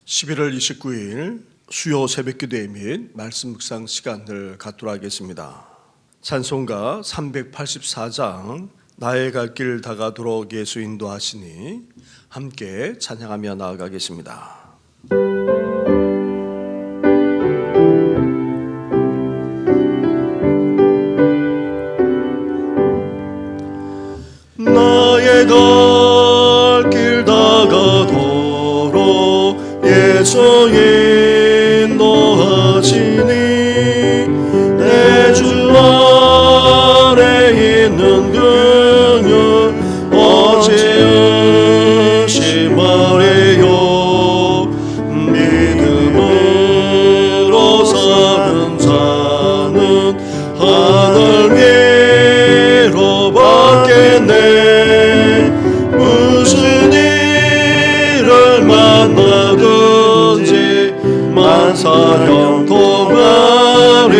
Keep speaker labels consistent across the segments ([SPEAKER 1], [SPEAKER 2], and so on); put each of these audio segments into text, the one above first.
[SPEAKER 1] 11월 29일 수요 새벽기도회 및 말씀 묵상 시간을 갖도록 하겠습니다. 찬송가 384장 나의 갈 길 다가도록 예수 인도하시니 함께 찬양하며 나아가겠습니다. 나의 갈 길 다가도록 예수 인도하시니 내 주 안에 있는 그녀 어찌 의심하리요. 믿음으로 사는 자는 하늘 위로 받겠네. 무슨 일을 만나든지 만사형 동하리라.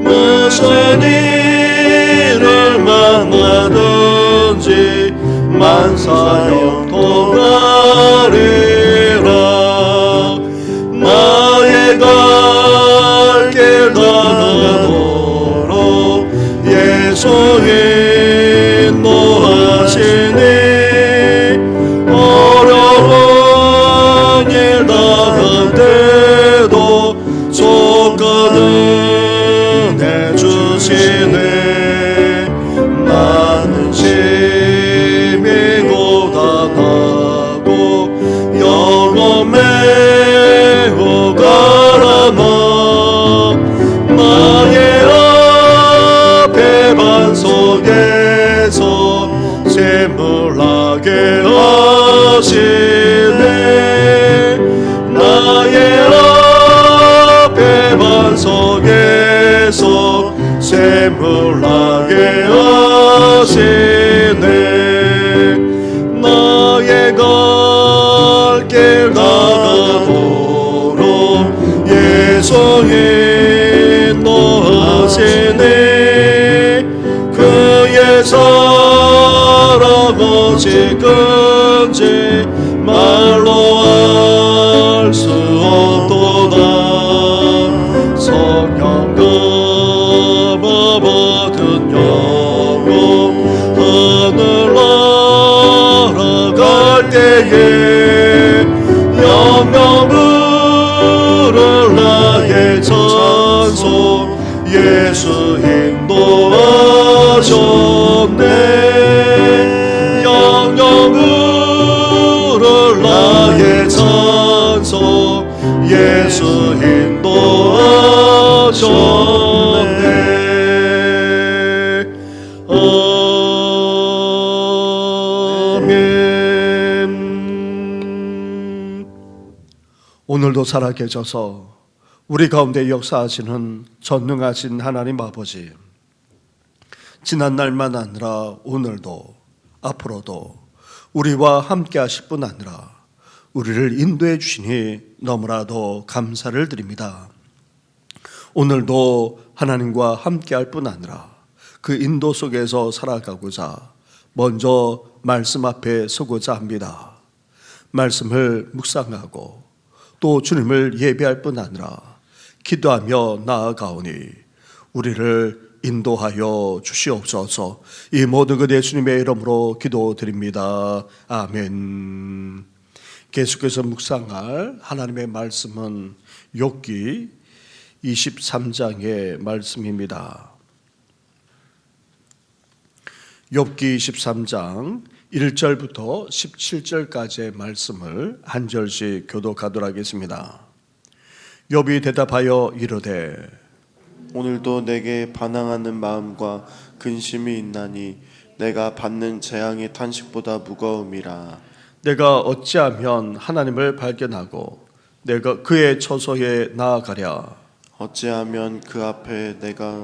[SPEAKER 1] 무슨 일을 만나든지 만사형 동하리라. 나의 갈 길 다가도록 예수 인도하시니 어려운 일 당한데도 속가는 해주시네. 나는 심히 고단하고 영혼 매우 가라나. 나의 앞에 반석에서 샘물나게 하시네. 나의 앞에 반석에서 샘물나게 하시네. 나의 갈 길 다가도록 예수 인도하시네. 그의 사랑 어찌든지 말로 알 수 없도다. 성령 감화 받은 영혼 하늘 날아갈 때에 영영 부를 나의 찬송 예수 인도하셨네. 영영 부를 나의 찬송 예수 인도하셨네. 아멘. 오늘도 살아계셔서 우리 가운데 역사하시는 전능하신 하나님 아버지, 지난날만 아니라 오늘도 앞으로도 우리와 함께 하실 뿐 아니라 우리를 인도해 주시니 너무나도 감사를 드립니다. 오늘도 하나님과 함께 할 뿐 아니라 그 인도 속에서 살아가고자 먼저 말씀 앞에 서고자 합니다. 말씀을 묵상하고 또 주님을 예배할 뿐 아니라 기도하며 나아가오니 우리를 인도하여 주시옵소서. 이 모든 것 예수님의 이름으로 기도드립니다. 아멘. 계속해서 묵상할 하나님의 말씀은 욥기 23장의 말씀입니다. 욥기 23장 1절부터 17절까지의 말씀을 한 절씩 교독하도록 하겠습니다. 욥이 대답하여 이르되
[SPEAKER 2] 오늘도 내게 반항하는 마음과 근심이 있나니 내가 받는 재앙의 탄식보다 무거움이라.
[SPEAKER 1] 내가 어찌하면 하나님을 발견하고 내가 그의 처소에 나아가랴.
[SPEAKER 2] 어찌하면 그 앞에 내가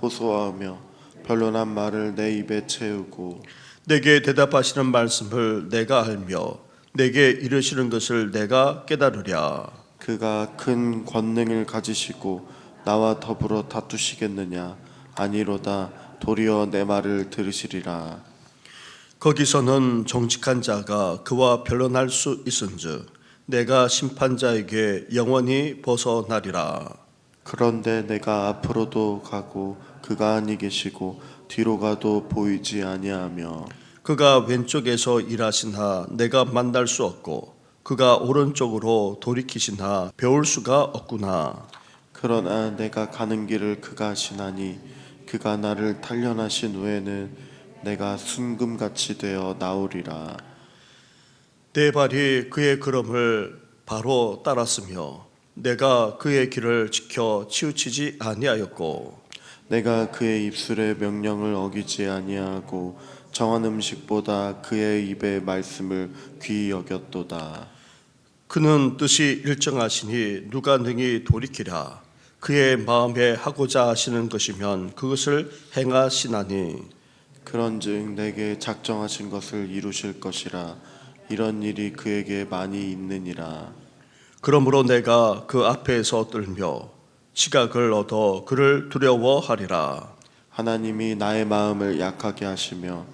[SPEAKER 2] 호소하며 변론한 말을 내 입에 채우고
[SPEAKER 1] 내게 대답하시는 말씀을 내가 알며 내게 이르시는 것을 내가 깨달으랴.
[SPEAKER 2] 그가 큰 권능을 가지시고 나와 더불어 다투시겠느냐? 아니로다. 도리어 내 말을 들으시리라.
[SPEAKER 1] 거기서는 정직한 자가 그와 변론할 수 있은즉 내가 심판자에게 영원히 벗어나리라.
[SPEAKER 2] 그런데 내가 앞으로도 가고 그가 아니 계시고 뒤로 가도 보이지 아니하며
[SPEAKER 1] 그가 왼쪽에서 일하시나 내가 만날 수 없고 그가 오른쪽으로 돌이키시나 배울 수가 없구나.
[SPEAKER 2] 그러나 내가 가는 길을 그가 아시나니 그가 나를 단련하신 후에는 내가 순금같이 되어 나오리라.
[SPEAKER 1] 내 발이 그의 걸음을 바로 따랐으며 내가 그의 길을 지켜 치우치지 아니하였고
[SPEAKER 2] 내가 그의 입술의 명령을 어기지 아니하고 정한 음식보다 그의 입의 말씀을 귀히 여겼도다.
[SPEAKER 1] 그는 뜻이 일정하시니 누가 능히 돌이키랴. 그의 마음에 하고자 하시는 것이면 그것을 행하시나니
[SPEAKER 2] 그런즉 내게 작정하신 것을 이루실 것이라. 이런 일이 그에게 많이 있느니라.
[SPEAKER 1] 그러므로 내가 그 앞에서 떨며 지각을 얻어 그를 두려워하리라.
[SPEAKER 2] 하나님이 나의 마음을 약하게 하시며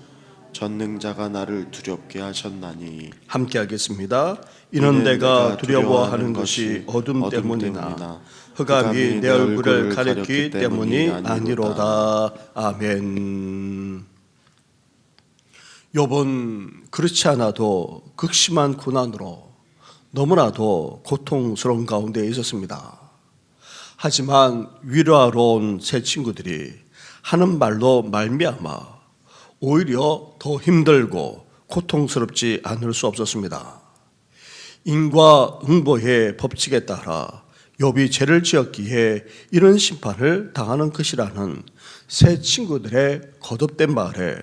[SPEAKER 2] 전능자가 나를 두렵게 하셨나니
[SPEAKER 1] 함께 하겠습니다. 이는 내가 두려워하는 것이 어둠 때문이나 흑암이 내 얼굴을 가렸기 때문이 아니로다. 아멘. 욥은 그렇지 않아도 극심한 고난으로 너무나도 고통스러운 가운데 있었습니다. 하지만 위로하러 온 세 친구들이 하는 말로 말미암아 오히려 더 힘들고 고통스럽지 않을 수 없었습니다. 인과응보의 법칙에 따라 욥이 죄를 지었기에 이런 심판을 당하는 것이라는 세 친구들의 거듭된 말에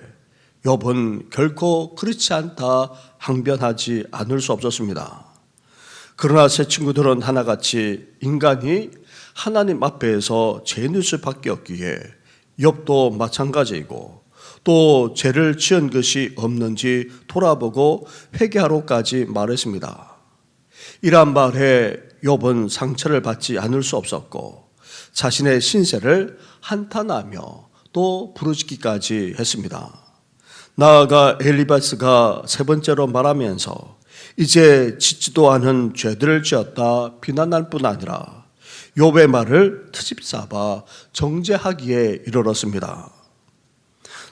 [SPEAKER 1] 욥은 결코 그렇지 않다 항변하지 않을 수 없었습니다. 그러나 세 친구들은 하나같이 인간이 하나님 앞에서 죄인일 수밖에 없기에 욥도 마찬가지이고 또 죄를 지은 것이 없는지 돌아보고 회개하러까지 말했습니다. 이러한 말에 욥은 상처를 받지 않을 수 없었고 자신의 신세를 한탄하며 또 부르짖기까지 했습니다. 나아가 엘리바스가 세 번째로 말하면서 이제 짓지도 않은 죄들을 지었다 비난할 뿐 아니라 욥의 말을 트집삼아 정죄하기에 이르렀습니다.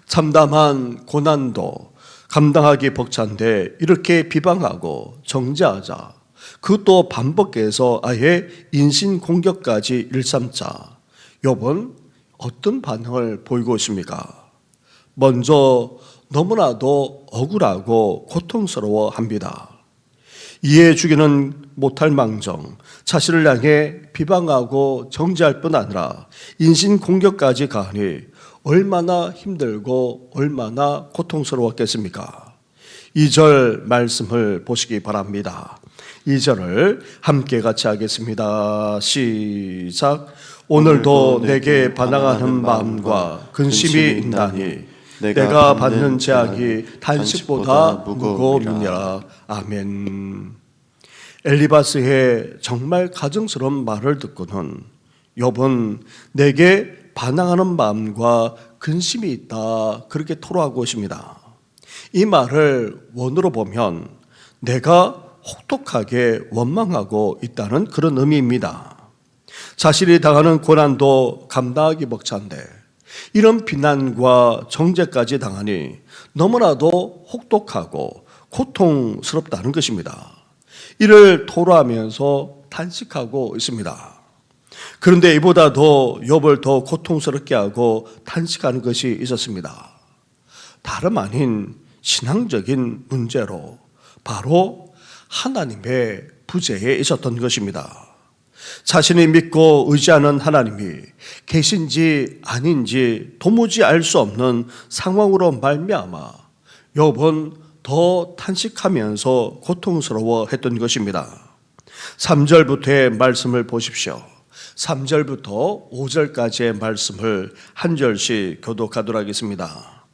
[SPEAKER 1] 참담한 고난도 감당하기 벅찬데 이렇게 비방하고 정죄하자 그것도 반복해서 아예 인신공격까지 일삼자 욥은 어떤 반응을 보이고 있습니까? 먼저 너무나도 억울하고 고통스러워합니다. 이해해 주기는 못할 망정 자신을 향해 비방하고 정죄할 뿐 아니라 인신공격까지 가하니 얼마나 힘들고 얼마나 고통스러웠겠습니까? 2절 말씀을 보시기 바랍니다. 2절을 함께 같이 하겠습니다. 시작. 오늘도 내게 반항하는 마음과 근심이 있나니 내가 받는 제약이 단식보다 무거움이니라. 아멘. 엘리바스의 정말 가증스러운 말을 듣고는 욥은 내게 반항하는 마음과 근심이 있다 그렇게 토로하고 있습니다. 이 말을 원어로 보면 내가 혹독하게 원망하고 있다는 그런 의미입니다. 자신이 당하는 고난도 감당하기 벅찬데 이런 비난과 정죄까지 당하니 너무나도 혹독하고 고통스럽다는 것입니다. 이를 토로하면서 탄식하고 있습니다. 그런데 이보다도 욥을 더 고통스럽게 하고 탄식하는 것이 있었습니다. 다름 아닌 신앙적인 문제로 바로 하나님의 부재에 있었던 것입니다. 자신이 믿고 의지하는 하나님이 계신지 아닌지 도무지 알 수 없는 상황으로 말미암아 욥은 더 탄식하면서 고통스러워했던 것입니다. 3절부터의 말씀을 보십시오. 3절부터 5절까지의 말씀을 한 절씩 교독하도록 하겠습니다.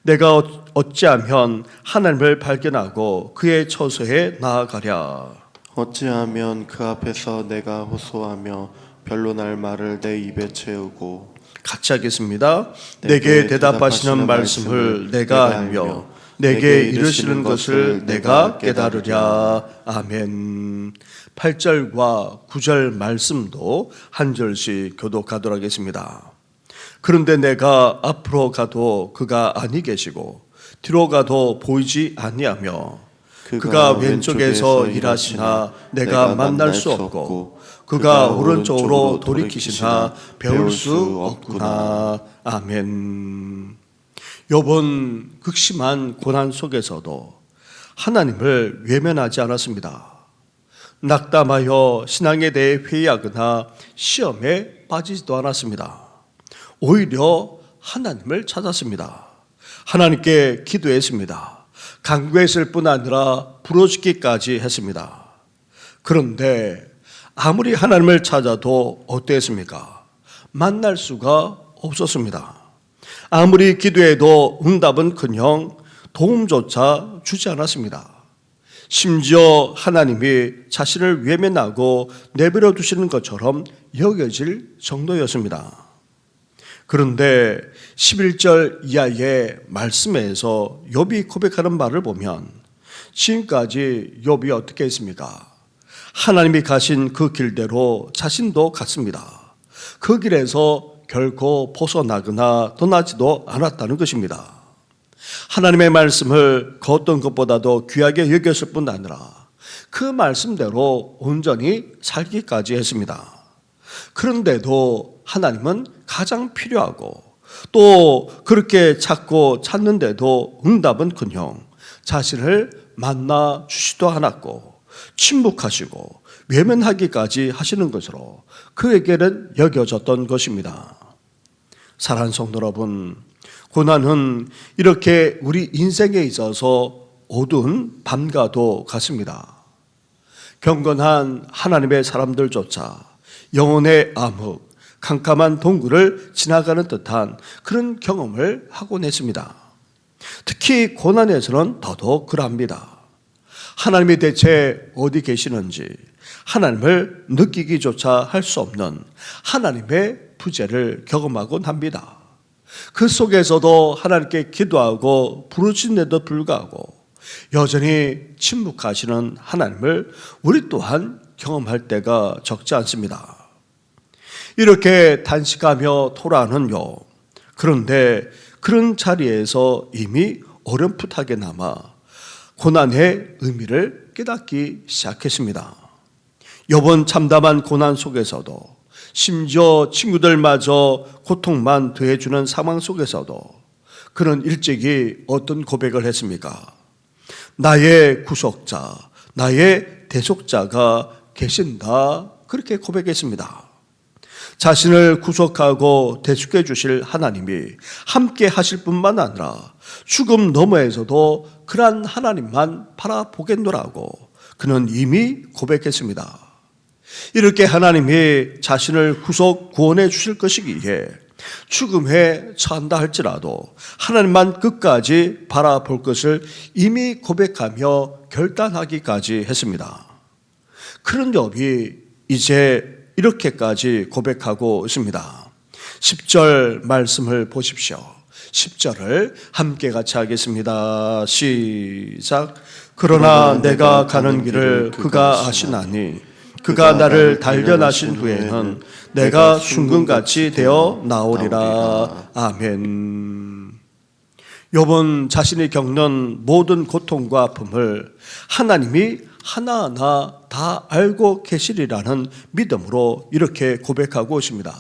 [SPEAKER 1] 내가 어찌하면 하나님을 발견하고 그의 처소에 나아가랴.
[SPEAKER 2] 어찌하면 그 앞에서 내가 호소하며 변론할 말을 내 입에 채우고
[SPEAKER 1] 같이 하겠습니다. 내게 대답하시는 말씀을 내가 알며 내게 이르시는 것을 내가 깨달으랴. 아멘. 8절과 9절 말씀도 한 절씩 교독하도록 하겠습니다. 그런데 내가 앞으로 가도 그가 아니 계시고 뒤로 가도 보이지 아니하며 그가 왼쪽에서 일하시나 내가 만날 수 없고 그가 오른쪽으로 돌이키시나 배울 수 없구나. 아멘. 욥은 극심한 고난 속에서도 하나님을 외면하지 않았습니다. 낙담하여 신앙에 대해 회의하거나 시험에 빠지지도 않았습니다. 오히려 하나님을 찾았습니다. 하나님께 기도했습니다. 간구했을 뿐 아니라 부르짖기까지 했습니다. 그런데 아무리 하나님을 찾아도 어땠습니까? 만날 수가 없었습니다. 아무리 기도해도 응답은커녕 도움조차 주지 않았습니다. 심지어 하나님이 자신을 외면하고 내버려 두시는 것처럼 여겨질 정도였습니다. 그런데 11절 이하의 말씀에서 욥이 고백하는 말을 보면 지금까지 욥이 어떻게 했습니까? 하나님이 가신 그 길대로 자신도 갔습니다. 그 길에서 결코 벗어나거나 떠나지도 않았다는 것입니다. 하나님의 말씀을 그 어떤 것보다도 귀하게 여겼을 뿐 아니라 그 말씀대로 온전히 살기까지 했습니다. 그런데도 하나님은 가장 필요하고 또 그렇게 찾고 찾는데도 응답은커녕 자신을 만나 주시도 않았고 침묵하시고 외면하기까지 하시는 것으로 그에게는 여겨졌던 것입니다. 사랑하는 성도 여러분, 고난은 이렇게 우리 인생에 있어서 어두운 밤과도 같습니다. 경건한 하나님의 사람들조차 영혼의 암흑, 캄캄한 동굴을 지나가는 듯한 그런 경험을 하곤 했습니다. 특히 고난에서는 더더욱 그럽니다. 하나님이 대체 어디 계시는지 하나님을 느끼기조차 할 수 없는 하나님의 부재를 경험하곤 합니다. 그 속에서도 하나님께 기도하고 부르짖는데도 불구하고 여전히 침묵하시는 하나님을 우리 또한 경험할 때가 적지 않습니다. 이렇게 단식하며 토라하는 욥. 그런데 그런 자리에서 이미 어렴풋하게 남아 고난의 의미를 깨닫기 시작했습니다. 욥은 참담한 고난 속에서도 심지어 친구들마저 고통만 더해주는 상황 속에서도 그는 일찍이 어떤 고백을 했습니까? 나의 구속자, 나의 대속자가 계신다. 그렇게 고백했습니다. 자신을 구속하고 대속해 주실 하나님이 함께 하실 뿐만 아니라 죽음 너머에서도 그러한 하나님만 바라보겠노라고 그는 이미 고백했습니다. 이렇게 하나님이 자신을 구속 구원해 주실 것이기에 죽음에 처한다 할지라도 하나님만 끝까지 바라볼 것을 이미 고백하며 결단하기까지 했습니다. 그런 욥이 이제 이렇게까지 고백하고 있습니다. 10절 말씀을 보십시오. 10절을 함께 같이 하겠습니다. 시작. 그러나 내가 가는 길을 그가 아시나니 그가 나를 단련하신 후에는 내가 순금같이 되어 나오리라. 아멘. 욥은 자신이 겪는 모든 고통과 아픔을 하나님이 하나하나 다 알고 계시리라는 믿음으로 이렇게 고백하고 있습니다.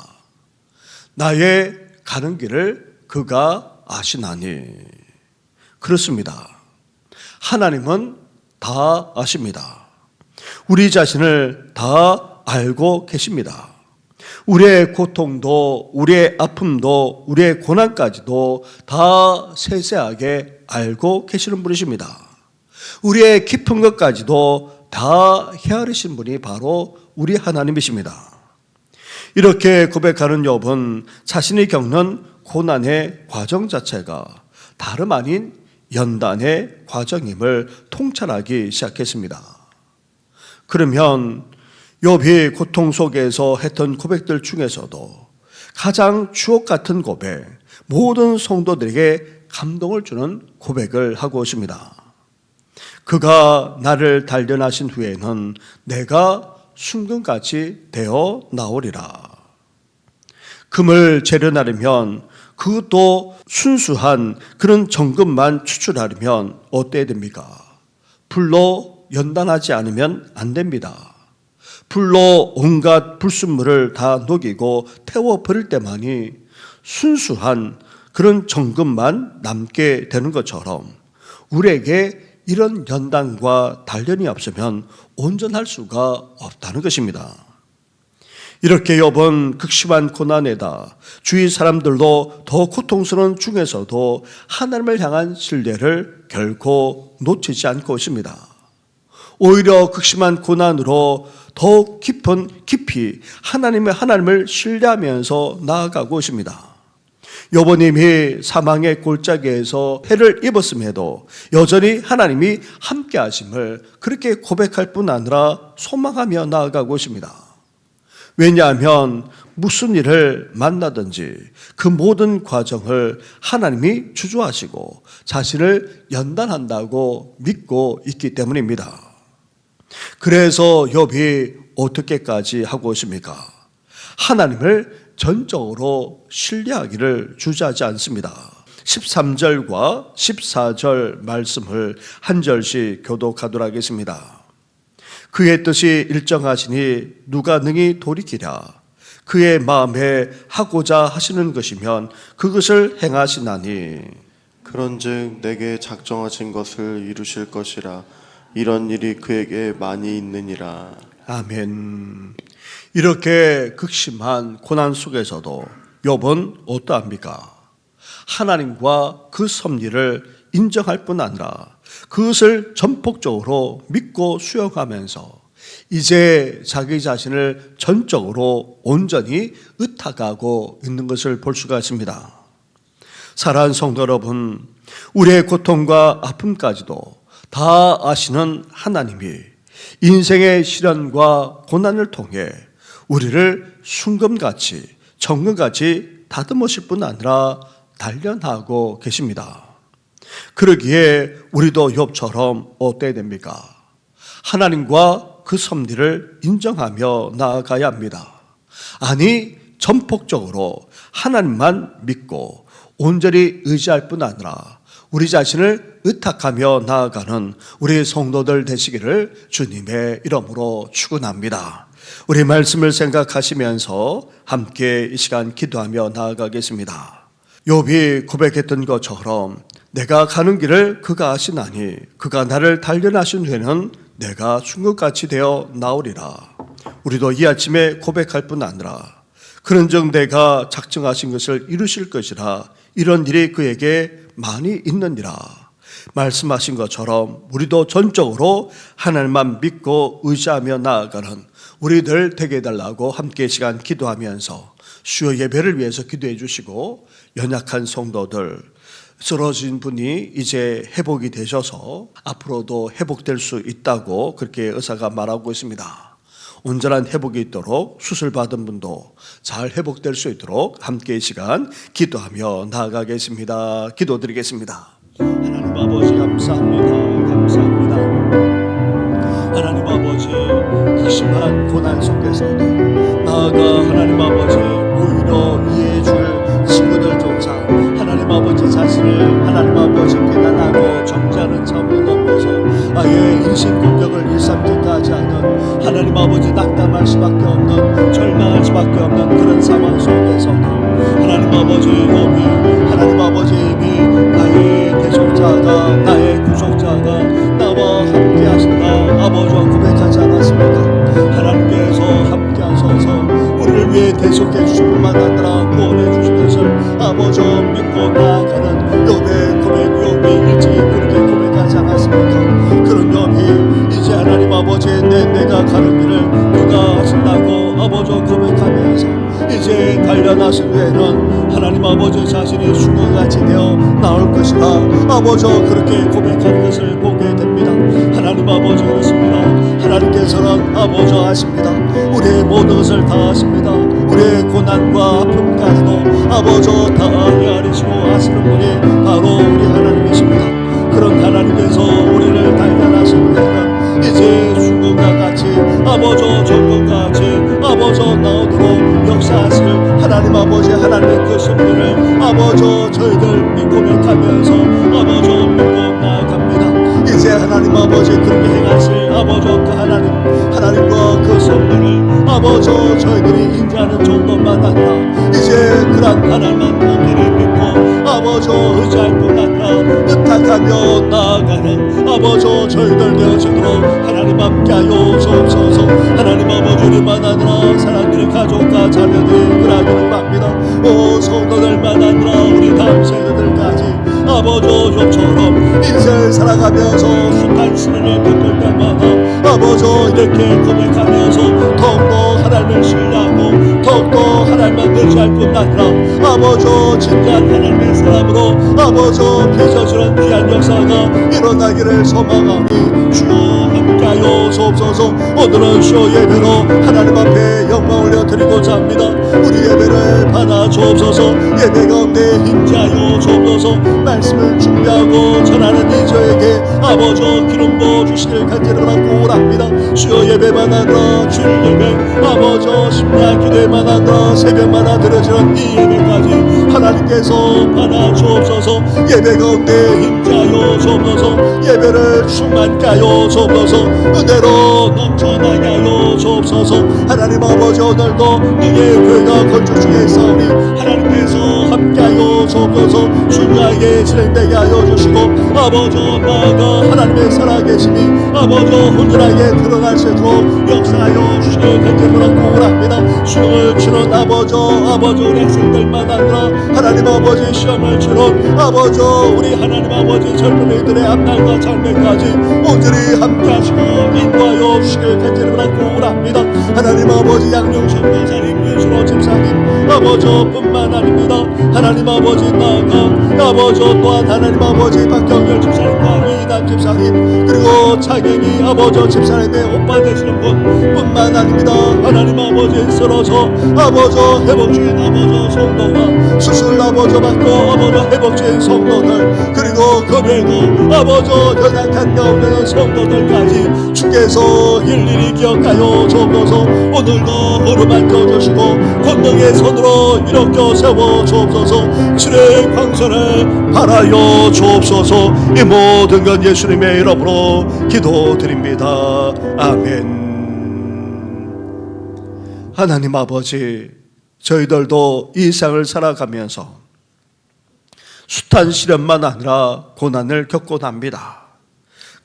[SPEAKER 1] 나의 가는 길을 그가 아시나니. 그렇습니다. 하나님은 다 아십니다. 우리 자신을 다 알고 계십니다. 우리의 고통도 우리의 아픔도 우리의 고난까지도 다 세세하게 알고 계시는 분이십니다. 우리의 깊은 것까지도 다 헤아리신 분이 바로 우리 하나님이십니다. 이렇게 고백하는 욥은 자신이 겪는 고난의 과정 자체가 다름 아닌 연단의 과정임을 통찰하기 시작했습니다. 그러면 욥이 고통 속에서 했던 고백들 중에서도 가장 주옥 같은 고백, 모든 성도들에게 감동을 주는 고백을 하고 있습니다. 그가 나를 단련하신 후에는 내가 순금같이 되어 나오리라. 금을 재련하려면 그것도 순수한 그런 정금만 추출하려면 어때야 됩니까? 불로 연단하지 않으면 안 됩니다. 불로 온갖 불순물을 다 녹이고 태워버릴 때만이 순수한 그런 정금만 남게 되는 것처럼 우리에게 이런 연단과 단련이 없으면 온전할 수가 없다는 것입니다. 이렇게 욥은 극심한 고난에다 주위 사람들도 더 고통스러운 중에서도 하나님을 향한 신뢰를 결코 놓치지 않고 있습니다. 오히려 극심한 고난으로 더욱 깊이 하나님을 신뢰하면서 나아가고 있습니다. 욥은 사망의 골짜기에서 해를 입었음에도 여전히 하나님이 함께 하심을 그렇게 고백할 뿐 아니라 소망하며 나아가고 있습니다. 왜냐하면 무슨 일을 만나든지 그 모든 과정을 하나님이 주조하시고 자신을 연단한다고 믿고 있기 때문입니다. 그래서 욥이 어떻게까지 하고 있습니까? 하나님을 전적으로 신뢰하기를 주저하지 않습니다. 13절과 14절 말씀을 한 절씩 교독하도록 하겠습니다. 그의 뜻이 일정하시니 누가 능히 돌이키랴. 그의 마음에 하고자 하시는 것이면 그것을 행하시나니.
[SPEAKER 2] 그런즉 내게 작정하신 것을 이루실 것이라. 이런 일이 그에게 많이 있느니라.
[SPEAKER 1] 아멘. 이렇게 극심한 고난 속에서도 욥은 어떠합니까? 하나님과 그 섭리를 인정할 뿐 아니라 그것을 전폭적으로 믿고 수용하면서 이제 자기 자신을 전적으로 온전히 의탁하고 있는 것을 볼 수가 있습니다. 사랑하는 성도 여러분, 우리의 고통과 아픔까지도 다 아시는 하나님이 인생의 시련과 고난을 통해 우리를 순금같이 정금같이 다듬으실 뿐 아니라 단련하고 계십니다. 그러기에 우리도 욥처럼 어때야 됩니까? 하나님과 그 섭리를 인정하며 나아가야 합니다. 아니 전폭적으로 하나님만 믿고 온전히 의지할 뿐 아니라 우리 자신을 의탁하며 나아가는 우리 성도들 되시기를 주님의 이름으로 축원합니다. 우리 말씀을 생각하시면서 함께 이 시간 기도하며 나아가겠습니다. 욥이 고백했던 것처럼 내가 가는 길을 그가 아시나니 그가 나를 단련하신 후에는 내가 순금같이 되어 나오리라. 우리도 이 아침에 고백할 뿐 아니라 그런즉 내가 작정하신 것을 이루실 것이라. 이런 일이 그에게 많이 있느니라. 말씀하신 것처럼 우리도 전적으로 하나님만 믿고 의지하며 나아가는 우리들 되게 해달라고 함께 시간 기도하면서 수요 예배를 위해서 기도해 주시고, 연약한 성도들, 쓰러진 분이 이제 회복이 되셔서 앞으로도 회복될 수 있다고 그렇게 의사가 말하고 있습니다. 온전한 회복이 있도록 수술받은 분도 잘 회복될 수 있도록 함께 이 시간 기도하며 나아가겠습니다. 기도드리겠습니다. 하나님 아버지 감사합니다. 감사합니다. 하나님 아버지 극심한 고난 속에서도 나아가 하나님 아버지 오히려 이해해 줄 친구들조차 하나님 아버지 자신을 하나님 아버지 비난하고 정죄하는 참을 넘어서 아예 인신 공격을 일삼기까지 하는 하나님 아버지 낙담할 수밖에 없는 절망할 수밖에 없는 그런 상황 속에서도 하나님 아버지 욥이 하나님 아버지 이미 나의 대속자가 나의 구속자가 나와 함께 하신다 아버지 고백하지 않았습니까? 하나님께서 함께 하셔서 우리를 위해 대속해 주실 뿐만 아니라 구원해 주신 것을 아버지 믿고 나아가는 욥의 고백, 욥이 일찍이 그렇게 고백하지 않았습니까? 그런 욥이 이제 하나님 아버지 내가 가는 길을 그가 하신다고 아버지 고백하면서 이제 단련하신 후에는 하나님 아버지 자신이 순금같이 되어 나올 것이라 아버지 그렇게 고백하는 것을 보게 됩니다. 하나님 아버지 그렇습니다. 하나님께서는 아버지 아십니다. 우리의 모든 것을 다 아십니다. 우리의 고난과 아픔까지도 아버지 다 헤아리시고 아시는 분이 바로 아버지 나오도록 역사하실 하나님 아버지 하나님의 그 섭리를 아버지 저희들 믿고 고백하면서 아버지 믿고 나아갑니다. 이제 하나님 아버지 그렇게 행하실 아버지 그 하나님과 그 섭리를 아버지 저희들이 인정하는 정도만 아니라 이제 그런 하나님만 온전히 믿고 아버지 의지할 뿐 아니라 의탁하며 나아가는 아버지 저희들 되어지도록 하나님 함께하여 주옵소서. 하나님 아버지를만 아니라 사랑하는 가족과 자녀들이 그러기를 바랍니다. 오 성도들만 아니라 우리 다음 세대들까지 아버지 좀처럼 인생을 살아가면서 숱한 시련을 겪을 때마다 아버지 이렇게 고백하면서 더욱더 하나님을 신뢰하고 더욱더 하나님만 의지할 뿐 아니라 아버지 진정한 하나님의 사람으로 아버지 빚어주는 귀한 역사가 일어나기를 소망하니 주여 함께하여 주옵소서. 오늘은 주여 예배로 하나님 앞에 영광 올려드리고자 합니다. 우리 예배를 받아 주옵소서. 예배 가운데 임재하여 주옵소서. 말씀을 준비하고 전하는 이 저에게 아버지 기름 부어 주시길 간절히 바라고 합니다. 주여 예배만 하나 줄 예배 아버지 심야 기도에만 하나 새벽마다 드려지는 이 예배까지 하나님께서 받아 주옵소서. 예배 가운데 임재하여 주옵소서. 예배를 충만케 하여 주옵소서. 은혜로 넘쳐나게 하여 주옵소서. 하나님 아버지 오늘도 너의 교회가 건축 중에 있사오니 하나님께서 함께하여 주옵소서. 순수하게 진행되게 하여 주시고 아버지 나아가 하나님의 살아계심이 아버지 온전하게 드러날 수 있도록 역사하여 주시길 간절히 바라고 합니다. 수능을 치는 아버지 우리 학생들만 아니라 하나님 아버지 시험을 치는 아버지 우리 하나님 아버지 젊은이들의 앞날과 장래까지 온전히 함께하시고 인도하여 주시길 간절히 바라고 합니다. 하나님 아버지 양용선 교사님 윤수로 집사님 아버지 뿐만 아닙니다. 하나님 아버지 나아가 아버지 또한 하나님 아버지 박경열 집사님과 이단 집사님 그리고 차경이 아버지 집사님의 오빠 되시는 분 뿐만 아닙니다. 하나님 아버지 쓰러져 아버지 회복 중인 아버지 성도와 수술 아버지 받고 아버지 회복 중인 성도들 그리고 그 외에도 아버지 연약한 가운데는 성도들까지 주께서 일일이 기억하여 주옵소서. 오늘도 허름한 껴주시고 권능의 손으로 일으켜 세워 주옵소서. 주의 광선을 바라여 주옵소서. 이 모든 건 예수님의 이름으로 기도드립니다. 아멘. 하나님 아버지 저희들도 이 세상을 살아가면서 숱한 시련만 아니라 고난을 겪곤 합니다.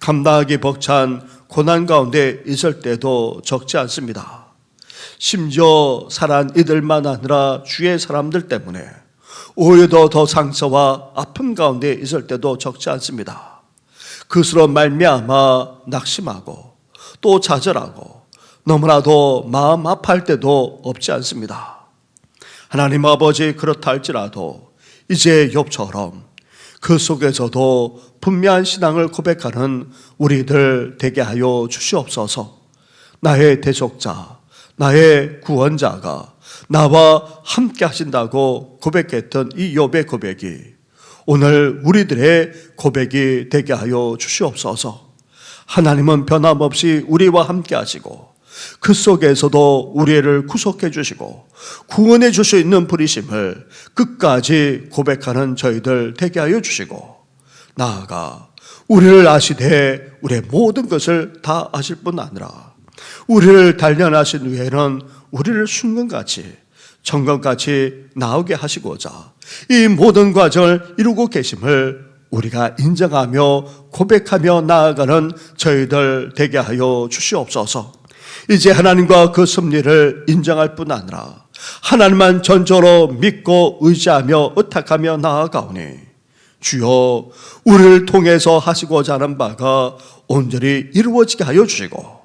[SPEAKER 1] 감당하기 벅찬 고난 가운데 있을 때도 적지 않습니다. 심지어 살아난 이들만 아니라 주의 사람들 때문에 오히려 더 상처와 아픔 가운데 있을 때도 적지 않습니다. 그것으로 말미암아 낙심하고 또 좌절하고 너무나도 마음 아파할 때도 없지 않습니다. 하나님 아버지 그렇다 할지라도 이제 욥처럼 그 속에서도 분명한 신앙을 고백하는 우리들 되게 하여 주시옵소서. 나의 대속자, 나의 구원자가 나와 함께 하신다고 고백했던 이 욥의 고백이 오늘 우리들의 고백이 되게 하여 주시옵소서. 하나님은 변함없이 우리와 함께 하시고 그 속에서도 우리를 구속해 주시고 구원해 줄 수 있는 부르심을 끝까지 고백하는 저희들 되게 하여 주시고 나아가 우리를 아시되 우리의 모든 것을 다 아실 뿐 아니라 우리를 단련하신 후에는 우리를 순금같이 정금같이 나오게 하시고자 이 모든 과정을 이루고 계심을 우리가 인정하며 고백하며 나아가는 저희들 되게 하여 주시옵소서. 이제 하나님과 그 섭리를 인정할 뿐 아니라 하나님만 전적으로 믿고 의지하며 의탁하며 나아가오니 주여 우리를 통해서 하시고자 하는 바가 온전히 이루어지게 하여 주시고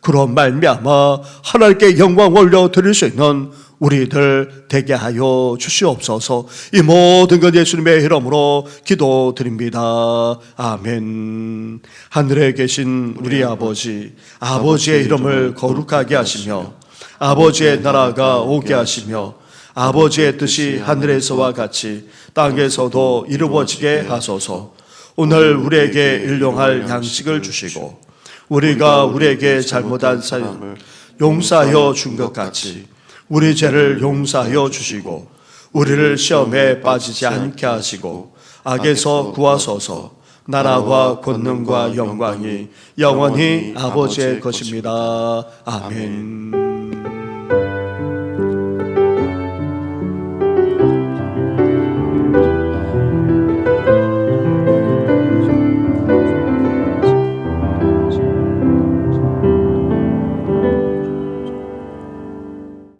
[SPEAKER 1] 그런 말미암아 하나님께 영광 올려드릴 수 있는 우리들 되게 하여 주시옵소서. 이 모든 것 예수님의 이름으로 기도드립니다. 아멘. 하늘에 계신 우리 아버지, 아버지의 이름을 거룩하게 하시며 아버지의 나라가 오게 하시며 아버지의 뜻이 하늘에서와 같이 땅에서도 이루어지게 하소서. 오늘 우리에게 일용할 양식을 주시고 우리가 우리에게 잘못한 사람을 용서하여 준 것 같이 우리 죄를 용서하여 주시고 우리를 시험에 빠지지 않게 하시고 악에서 구하소서. 나라와 권능과 영광이 영원히 아버지의 것입니다. 아멘.